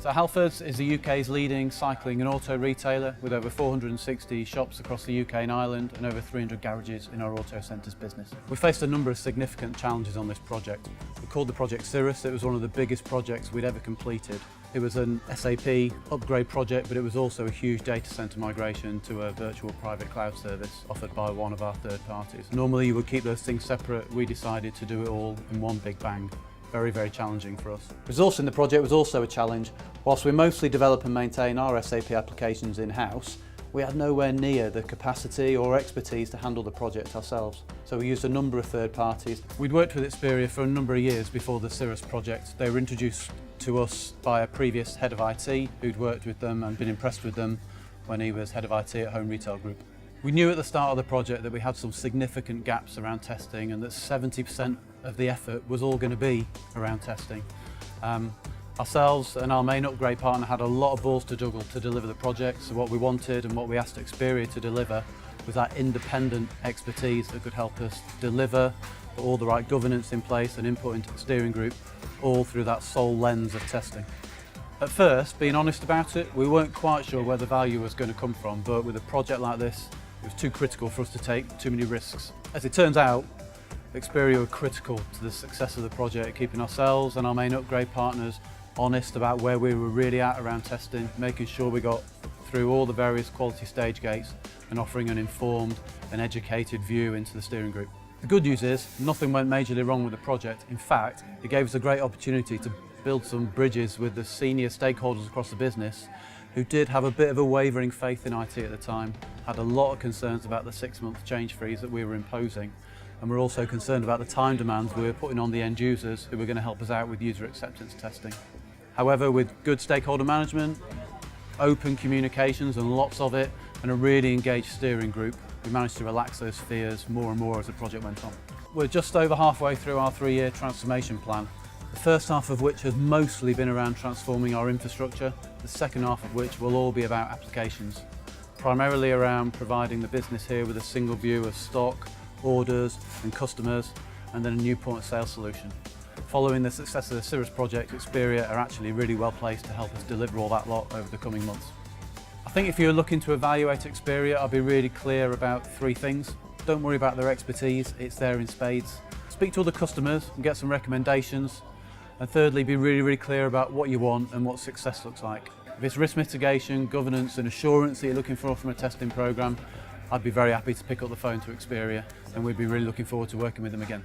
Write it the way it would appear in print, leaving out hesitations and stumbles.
So Halfords is the UK's leading cycling and auto retailer with over 460 shops across the UK and Ireland and over 300 garages in our auto centres business. We faced a number of significant challenges on this project. We called the project Experiors. It was one of the biggest projects we'd ever completed. It was an SAP Upgrade project, but it was also a huge data centre migration to a virtual private cloud service offered by one of our third parties. Normally you would keep those things separate. We decided to do it all in one big bang. Very, very challenging for us. Resourcing the project was also a challenge. Whilst we mostly develop and maintain our SAP applications in-house, we had nowhere near the capacity or expertise to handle the project ourselves. So we used a number of third parties. We'd worked with Experiors for a number of years before the Cirrus project. They were introduced to us by a previous head of IT who'd worked with them and been impressed with them when he was head of IT at Home Retail Group. We knew at the start of the project that we had some significant gaps around testing and that 70% of the effort was all going to be around testing. Ourselves and our main upgrade partner had a lot of balls to juggle to deliver the project, so what we wanted and what we asked Experior to deliver was that independent expertise that could help us deliver, put all the right governance in place and input into the steering group, all through that sole lens of testing. At first, being honest about it, we weren't quite sure where the value was going to come from, but with a project like this, it was too critical for us to take too many risks. As it turns out, Experior were critical to the success of the project, keeping ourselves and our main upgrade partners honest about where we were really at around testing, making sure we got through all the various quality stage gates and offering an informed and educated view into the steering group. The good news is nothing went majorly wrong with the project. In fact, it gave us a great opportunity to build some bridges with the senior stakeholders across the business who did have a bit of a wavering faith in IT at the time, had a lot of concerns about the 6-month change freeze that we were imposing, and we're also concerned about the time demands we were putting on the end users who were going to help us out with user acceptance testing. However, with good stakeholder management, open communications and lots of it, and a really engaged steering group, we managed to relax those fears more and more as the project went on. We're just over halfway through our 3-year transformation plan, the first half of which has mostly been around transforming our infrastructure, the second half of which will all be about applications, primarily around providing the business here with a single view of stock, orders and customers, and then a new point of sale solution. Following the success of the Cirrus project, Experior are actually really well placed to help us deliver all that lot over the coming months. I think if you're looking to evaluate Experior, I'll be really clear about 3 things. Don't worry about their expertise, it's there in spades. Speak to other customers and get some recommendations. And thirdly, be really clear about what you want and what success looks like. If it's risk mitigation, governance and assurance that you're looking for from a testing programme, I'd be very happy to pick up the phone to Experior, and we'd be really looking forward to working with them again.